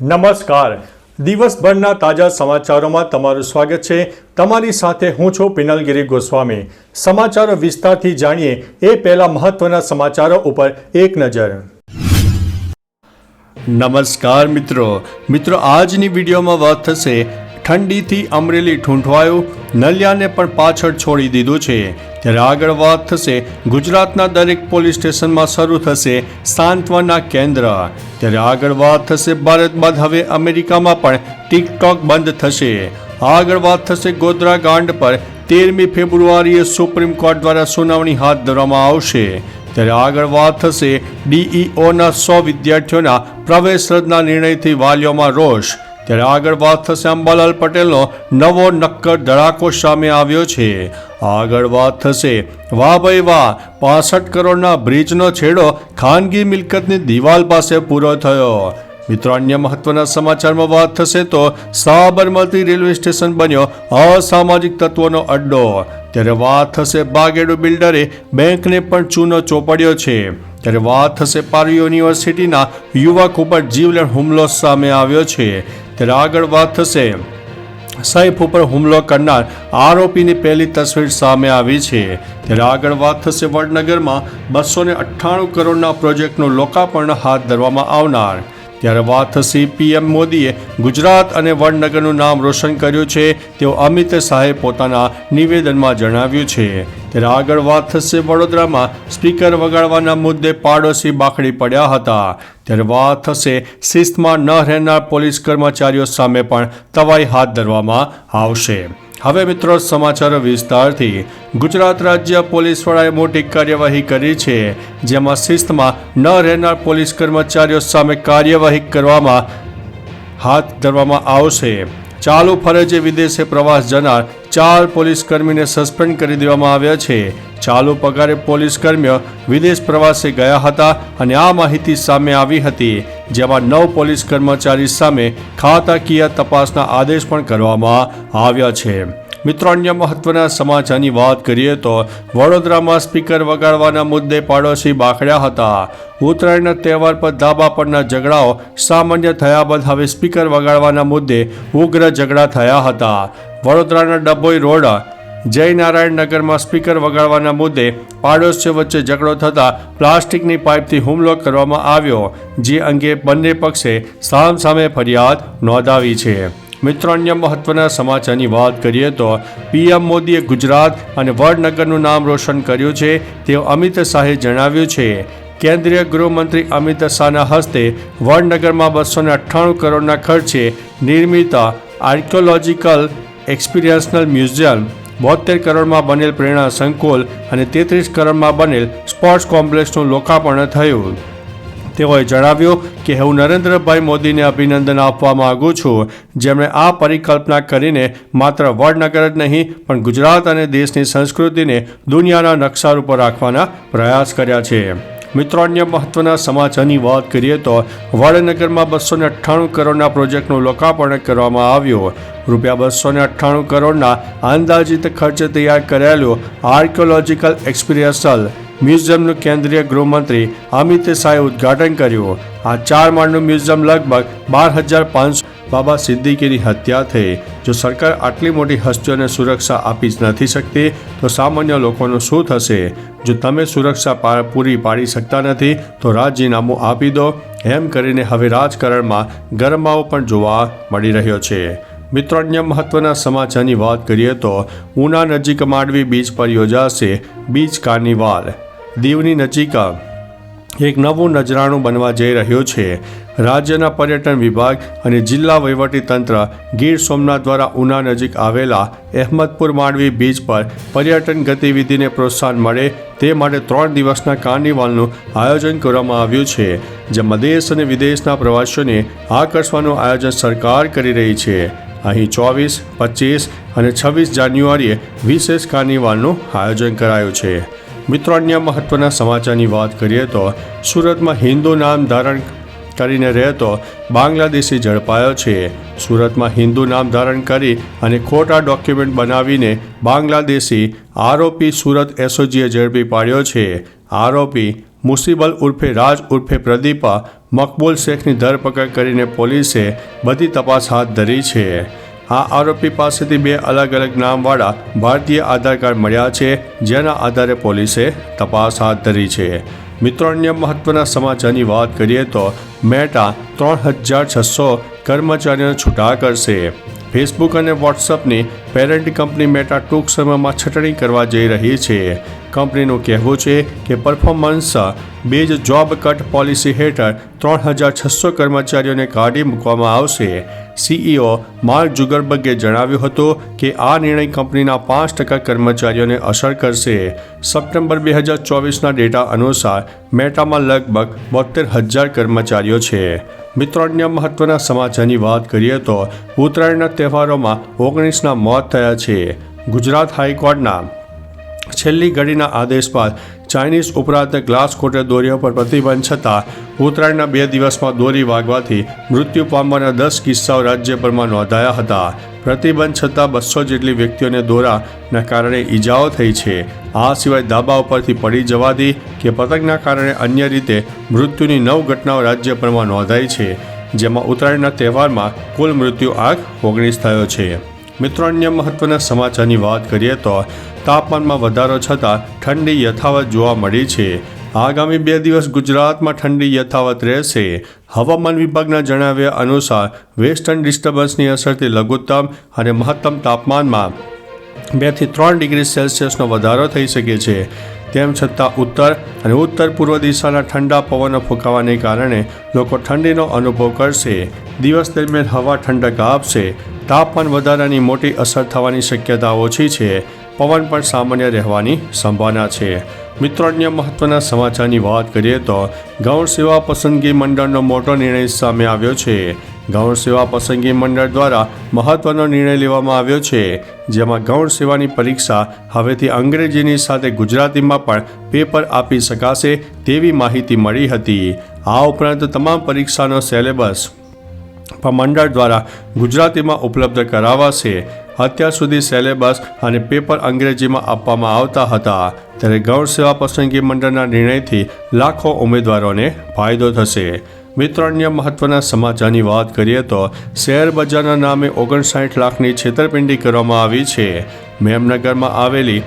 નમસ્કાર. દિવસભરના તાજા સમાચારોમાં તમારું સ્વાગત છે. તમારી સાથે હું છું પિનલગીરી ગોસ્વામી. સમાચારો વિસ્તારથી જાણીએ એ પહેલા મહત્વના સમાચારો ઉપર એક નજર. નમસ્કાર મિત્રો, આજની વિડીયોમાં વાત થશે ઠંડીથી અમરેલી ઠૂંઠવાયું, નલિયાને પણ પાછળ છોડી દીધું છે. ત્યારે આગળ વાત થશે ગુજરાતના દરેક પોલીસ સ્ટેશનમાં શરૂ થશે સાંત્વના કેન્દ્ર. ત્યારે આગળ વાત થશે ભારત બાદ હવે અમેરિકામાં પણ ટિકટોક બંધ થશે. આગળ વાત થશે ગોધરા કાંડ પર 13મી ફેબ્રુઆરીએ સુપ્રીમ કોર્ટ દ્વારા સુનાવણી હાથ ધરવામાં આવશે. ત્યારે આગળ વાત થશે DEOના 100 વિદ્યાર્થીઓના પ્રવેશ રદના નિર્ણયથી વાલીઓમાં રોષ. ત્યારે આગળ વાત થશે અંબાલાલ પટેલનો નવો નક્કર ધડાકો સામે આવ્યો છે. આગળ વાત થશે વાહ ભાઈ વાહ, 65 કરોડના બ્રિજનો છેડો ખાનગી મિલકતની દિવાલ પાસે પૂરો થયો. મિત્રો, અન્ય મહત્વના સમાચારમાં વાત થશે તો સાબરમતી રેલવે સ્ટેશન બન્યો અસામાજિક તત્વોનો અડ્ડો. ત્યારે વાત થશે બાગેડુ બિલ્ડરે બેંકને પણ ચૂનો ચોપડ્યો છે. ત્યારે વાત થશે પારૂ યુનિવર્સિટીના યુવક ઉપર જીવલેણ હુમલો સામે આવ્યો છે. ત્યારે આગળ વાત થશે સૈફ ઉપર હુમલો કરનાર આરોપીની પહેલી તસવીર સામે આવી છે. ત્યારે આગળ વાત થશે વડનગરમાં 298 કરોડના પ્રોજેક્ટનું લોકાર્પણ હાથ ધરવામાં આવનાર. ત્યારે વાત થશે PM મોદીએ ગુજરાત અને વડનગરનું નામ રોશન કર્યું છે તેવું અમિત શાહે પોતાના નિવેદનમાં જણાવ્યું છે. ત્યારે આગળ વાત થશે વડોદરામાં સ્પીકર વગાડવાના મુદ્દે પાડોશી બાખડી પડ્યા હતા. ત્યારે વાત થશે શિસ્તમાં ન રહેનાર પોલીસ કર્મચારીઓ સામે પણ તવાઈ હાથ ધરવામાં આવશે. હવે મિત્રો, સમાચારો વિસ્તારથી. ગુજરાત રાજ્ય પોલીસ વડાએ મોટી કાર્યવાહી કરી છે, જેમાં શિસ્તમાં ન રહેનાર પોલીસ કર્મચારીઓ સામે કાર્યવાહી કરવામાં હાથ ધરવામાં આવશે. ચાલુ ફરજે વિદેશે પ્રવાસ જનાર 4 પોલીસ કર્મીને સસ્પેન્ડ કરી દેવામાં આવ્યા છે. ચાલુ પગારે પોલીસ કર્મીઓ વિદેશ પ્રવાસે ગયા હતા અને આ માહિતી સામે આવી હતી, જેમાં 9 પોલીસ કર્મચારી સામે ખાતાકીય તપાસના આદેશ પણ કરવામાં આવ્યા છે. મિત્રો, અન્ય મહત્વના સમાચારની વાત કરીએ તો વડોદરામાં સ્પીકર વગાડવાના મુદ્દે પાડોશી બાખડ્યા હતા. ઉત્તરાયણના તહેવાર પર ધાબા પરના ઝઘડાઓ સામાન્ય થયા બાદ હવે સ્પીકર વગાડવાના મુદ્દે ઉગ્ર ઝઘડા થયા હતા. વડોદરાના ડભોઈ રોડ જયનારાયણ નગરમાં સ્પીકર વગાડવાના મુદ્દે પાડોશીઓ વચ્ચે ઝઘડો થતાં પ્લાસ્ટિકની પાઇપથી હુમલો કરવામાં આવ્યો, જે અંગે બંને પક્ષે સામસામે ફરિયાદ નોંધાવી છે. મિત્રો, અન્ય મહત્વના સમાચારની વાત કરીએ તો PM મોદીએ ગુજરાત અને વડનગરનું નામ રોશન કર્યું છે તેવું અમિત શાહે જણાવ્યું છે. કેન્દ્રીય ગૃહમંત્રી અમિત શાહના હસ્તે વડનગરમાં 298 કરોડના ખર્ચે નિર્મિત આર્કિયોલોજીકલ એક્સપિરિયન્શનલ મ્યુઝિયમ, 72 કરોડમાં બનેલ પ્રેરણા સંકુલ અને 33 કરોડમાં બનેલ સ્પોર્ટ્સ કોમ્પ્લેક્સનું લોકાર્પણ થયું. તેઓએ જણાવ્યું કે હું નરેન્દ્રભાઈ મોદીને અભિનંદન આપવા માંગુ છું, જેમણે આ પરિકલ્પના કરીને માત્ર વડનગર જ નહીં પણ ગુજરાત અને દેશની સંસ્કૃતિને દુનિયાના નકશા ઉપર રાખવાના પ્રયાસ કર્યા છે. મિત્રો, અન્ય મહત્વના સમાચારની વાત કરીએ તો વડનગરમાં 298 કરોડના પ્રોજેક્ટનું લોકાર્પણ કરવામાં આવ્યું. ₹298 કરોડના અંદાજિત ખર્ચે તૈયાર કરાયેલું આર્કિયોલોજીકલ એક્સપિરિયન્શલ મ્યુઝિયમનું કેન્દ્રીય ગૃહમંત્રી અમિત શાહે ઉદ્ઘાટન કર્યું. આ 4 માળનું મ્યુઝિયમ લગભગ 12,500 બાબા સિદ્દીકીની હત્યા થઈ. જો સરકાર આટલી મોટી હસ્તીઓને સુરક્ષા આપી જ નથી શકતી તો સામાન્ય લોકોનું શું થશે? જો તમે સુરક્ષા પૂરી પાડી શકતા નથી તો રાજીનામું આપી દો, એમ કરીને હવે રાજકારણમાં ગરમાવો પણ જોવા મળી રહ્યો છે. મિત્રો, અન્ય મહત્વના સમાચારની વાત કરીએ તો ઉના નજીક માંડવી બીચ પર યોજાશે બીચ કાર્નિવાલ. દીવની નજીક એક નવું નજરાણું બનવા જઈ રહ્યું છે. રાજ્યના પર્યટન વિભાગ અને જિલ્લા વહીવટીતંત્ર ગીર સોમનાથ દ્વારા ઉના નજીક આવેલા અહેમદપુર માંડવી બીચ પર પર્યટન ગતિવિધિને પ્રોત્સાહન મળે તે માટે 3 દિવસના કાર્નિવાલનું આયોજન કરવામાં આવ્યું છે, જેમાં દેશ અને વિદેશના પ્રવાસીઓને આકર્ષવાનું આયોજન સરકાર કરી રહી છે. અહીં 24, 25 અને 26 જાન્યુઆરીએ વિશેષ કાર્નિવાલનું આયોજન કરાયું છે. મિત્રો, અન્ય મહત્વના સમાચારની વાત કરીએ તો સુરતમાં હિન્દુ નામ ધારણ કરીને રહેતો બાંગ્લાદેશી ઝડપાયો છે. સુરતમાં હિન્દુ નામ ધારણ કરી અને ખોટા ડોક્યુમેન્ટ બનાવીને બાંગ્લાદેશી આરોપી સુરત SOGએ ઝડપી પાડ્યો છે. આરોપી મુસીબલ ઉર્ફે રાજ ઉર્ફે પ્રદીપ મકબૂલ શેખની ધરપકડ કરીને પોલીસે બધી તપાસ હાથ ધરી છે। આ આરોપી પાસેથી 2 અલગ અલગ નામવાળા ભારતીય આધાર કાર્ડ મળ્યા છે, જેના આધારે પોલીસે તપાસ હાથ ધરી છે। મિત્રો, અન્ય મહત્વના સમાચારની વાત કરીએ તો મેટા 3600 કર્મચારીઓને છૂટા કરશે। ફેસબુક અને વોટ્સઅપની પેરેન્ટ કંપની મેટા ટૂંક સમયમાં છટણી કરવા જઈ રહી છે। કંપનીનું કહેવું છે કે performance base job cut policy હેઠળ 3600 કર્મચારીઓને કાઢી મૂકવામાં આવશે। CEO માર્ક ઝુકરબર્ગે જણાવ્યું હતું કે આ નિર્ણય કંપનીના 5% કર્મચારીઓને અસર કરશે। સપ્ટેમ્બર 2024ના ડેટા અનુસાર મેટામાં લગભગ 72,000 કર્મચારીઓ છે। મિત્રો, અન્ય મહત્વના સમાચારની વાત કરીએ તો ઉત્તરાયણના તહેવારોમાં 19ના મોત થયા છે। ગુજરાત હાઈકોર્ટના છેલ્લી ઘડીના આદેશ બાદ ચાઇનીઝ ઉપરાંત ગ્લાસ કોટેડ દોરીઓ પર પ્રતિબંધ છતાં ઉત્તરાયણના 2 દિવસમાં દોરી વાગવાથી મૃત્યુ પામવાના 10 કિસ્સાઓ રાજ્યભરમાં નોંધાયા હતા। પ્રતિબંધ છતાં 200 જેટલી વ્યક્તિઓને દોરાના કારણે ઈજાઓ થઈ છે। આ સિવાય ધાબા ઉપરથી પડી જવાથી કે પતંગના કારણે અન્ય રીતે મૃત્યુની 9 ઘટનાઓ રાજ્યભરમાં નોંધાઈ છે, જેમાં ઉત્તરાયણના તહેવારમાં કુલ મૃત્યુ આંક 19 થયો છે। મિત્રો, અન્ય મહત્વના સમાચારની વાત કરીએ તો તાપમાનમાં વધારો છતાં ઠંડી યથાવત જોવા મળી છે। આગામી 2 દિવસ ગુજરાતમાં ઠંડી યથાવત રહેશે। હવામાન વિભાગના જણાવ્યા અનુસાર વેસ્ટર્ન ડિસ્ટર્બન્સની અસરથી લઘુત્તમ અને મહત્તમ તાપમાનમાં 2 થી 3 ડિગ્રી સેલ્સિયસનો વધારો થઈ શકે છે। તેમ છતાં ઉત્તર અને ઉત્તર પૂર્વ દિશાના ઠંડા પવનો ફૂંકાવાને કારણે લોકો ઠંડીનો અનુભવ કરશે। દિવસ દરમિયાન હવા ઠંડક આપશે। તાપમાન વધારાની મોટી અસર થવાની શક્યતા ઓછી છે। પવન પણ સામાન્ય રહેવાની સંભાવના છે। મિત્રો, અન્ય મહત્વના સમાચારની વાત કરીએ તો ગૌણ સેવા પસંદગી મંડળનો મોટો નિર્ણય સામે આવ્યો છે। ગૌણ સેવા પસંદગી મંડળ દ્વારા મહત્વનો નિર્ણય લેવામાં આવ્યો છે, જેમાં ગૌણ સેવાની પરીક્ષા હવેથી અંગ્રેજીની સાથે ગુજરાતીમાં પણ પેપર આપી શકાશે તેવી માહિતી મળી હતી। આ ઉપરાંત તમામ પરીક્ષાનો સિલેબસ મંડળ દ્વારા ગુજરાતીમાં ઉપલબ્ધ કરાવાશે। અત્યાર સુધી સિલેબસ અને પેપર અંગ્રેજીમાં આપવામાં આવતા હતા, ત્યારે ગૌણ સેવા પસંદગી મંડળના નિર્ણયથી લાખો ઉમેદવારોને ફાયદો થશે। મિત્રો, અન્ય મહત્વના સમાચારની વાત કરીએ તો શેર બજારના નામે 59 લાખની છેતરપિંડી કરવામાં આવી છે। મેમનગરમાં આવેલી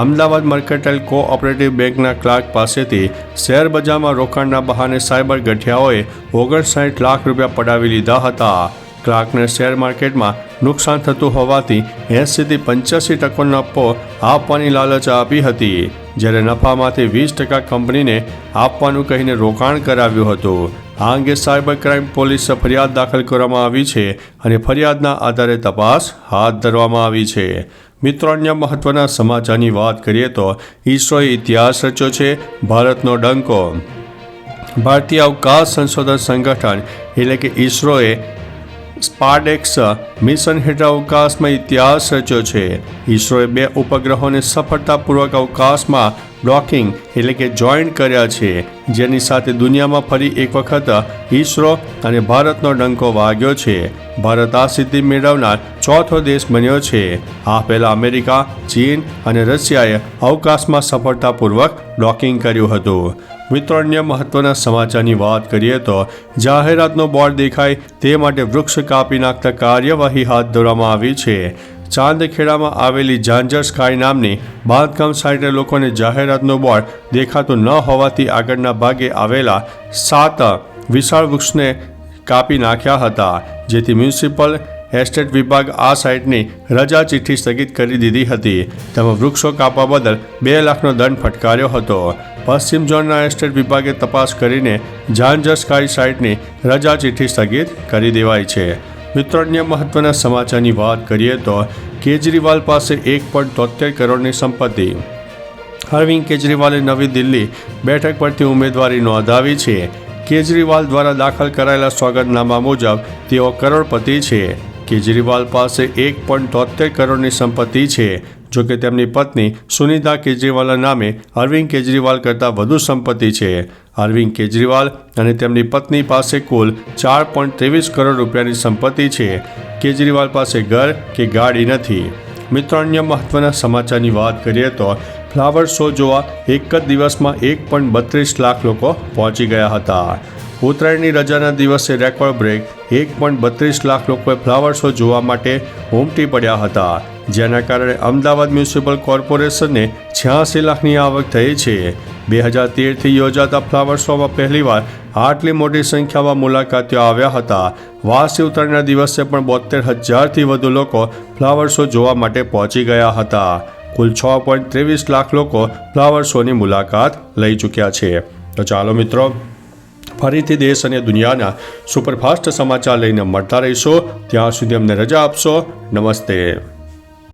અમદાવાદ મર્કેન્ટાઇલ કોઓપરેટિવ બેંકના ક્લાર્ક પાસેથી શેર બજારમાં રોકાણના બહાને સાયબર ગઠિયાઓએ 59 લાખ રૂપિયા પડાવી લીધા હતા। ક્લાર્કને શેર માર્કેટમાં નુકસાન થતું હોવાથી 80 થી 85% નફો આપવાની લાલચ આપી હતી, જ્યારે નફામાંથી 20% કંપનીને આપવાનું કહીને રોકાણ કરાવ્યું હતું। આ અંગે સાયબર ક્રાઇમ પોલીસ ફરિયાદ દાખલ કરવામાં આવી છે અને ફરિયાદના આધારે તપાસ હાથ ધરવામાં આવી છે। મિત્રો, અન્ય મહત્વના સમાચારની વાત કરીએ તો ઈસરોએ ઇતિહાસ રચ્યો છે। ભારતનો ડંકો। ભારતીય અવકાશ સંશોધન સંગઠન એટલે કે ઈસરોએ સ્પાર્ડેક્સ મિશન હેઠળ અવકાશમાં ઇતિહાસ રચ્યો છે। ઈસરોએ 2 ઉપગ્રહોને સફળતાપૂર્વક અવકાશમાં ડોકિંગ એટલે કે જોઈન્ટ કર્યા છે, જેની સાથે દુનિયામાં ફરી એક વખત ઈસરો અને ભારતનો ડંકો વાગ્યો છે। ભારત આ સિદ્ધિ મેળવનાર ચોથો દેશ બન્યો છે। આ પહેલા અમેરિકા, ચીન અને રશિયાએ અવકાશમાં સફળતાપૂર્વક ડોકિંગ કર્યું હતું। મિત્રો, અન્ય મહત્વના સમાચારની વાત કરીએ તો જાહેરાતનો બોર્ડ દેખાય તે માટે વૃક્ષ કાપી નાખતા કાર્યવાહી હાથ ધરવામાં આવી છે। ચાંદખેડામાં આવેલી ઝાંઝર સ્કાય નામની બાંધકામ સાઇટે લોકોને જાહેરાતનું બોર્ડ દેખાતું ન હોવાથી આગળના ભાગે આવેલા 7 વિશાળ વૃક્ષને કાપી નાખ્યા હતા, જેથી મ્યુનિસિપલ એસ્ટેટ વિભાગ આ સાઇટની રજા ચિઠ્ઠી સ્થગિત કરી દીધી હતી। તેમાં વૃક્ષો કાપવા બદલ 2 લાખનો દંડ ફટકાર્યો હતો। પશ્ચિમ ઝોનના એસ્ટેટ વિભાગે તપાસ કરીને ઝાંઝર સ્કાય સાઇટની રજા ચિઠ્ઠી સ્થગિત કરી દેવાઈ છે। મિત્રો, અન્ય મહત્વના સમાચારની વાત કરીએ તો કેજરીવાલ પાસે 1.73 કરોડની સંપત્તિ। અરવિંદ કેજરીવાલે નવી દિલ્હી બેઠક પરથી ઉમેદવારી નોંધાવી છે। કેજરીવાલ દ્વારા દાખલ કરાયેલા સોગંદનામા મુજબ તેઓ કરોડપતિ છે। કેજરીવાલ પાસે 1.73 કરોડની સંપત્તિ છે, જોકે તેમની પત્ની સુનિતા કેજરીવાલના નામે અરવિંદ કેજરીવાલ કરતાં વધુ સંપત્તિ છે। અરવિંદ કેજરીવાલ અને તેમની પત્ની પાસે કુલ 4.23 કરોડ રૂપિયાની સંપત્તિ છે। કેજરીવાલ પાસે ઘર કે ગાડી નથી। મિત્રો અન્ય મહત્વના સમાચારની વાત કરીએ તો ફ્લાવર શો જોવા એક જ દિવસમાં 1.32 લાખ લોકો પહોંચી ગયા હતા. ઉત્તરાયણની રજાના દિવસે રેકોર્ડ બ્રેક 1.32 લાખ લોકોએ ફ્લાવર શો જોવા માટે ઉમટી પડ્યા હતા, જેના કારણે અમદાવાદ મ્યુનિસિપલ કોર્પોરેશનને 86 લાખની આવક થઈ છે. 2013થી યોજાતા ફ્લાવર શોમાં પહેલીવાર આટલી મોટી સંખ્યામાં મુલાકાતીઓ આવ્યા હતા. વાસી ઉત્તરાયણના દિવસે પણ 72,000થી વધુ લોકો ફ્લાવર શો જોવા માટે પહોંચી ગયા હતા. કુલ 6.23 લાખ લોકો ફ્લાવર શોની મુલાકાત લઈ ચૂક્યા છે. તો ચાલો મિત્રો, ફરીથી દેશ અને દુનિયાના સુપરફાસ્ટ સમાચાર લઈને મળતા રહીશો. ત્યાં સુધી અમને રજા આપશો. નમસ્તે.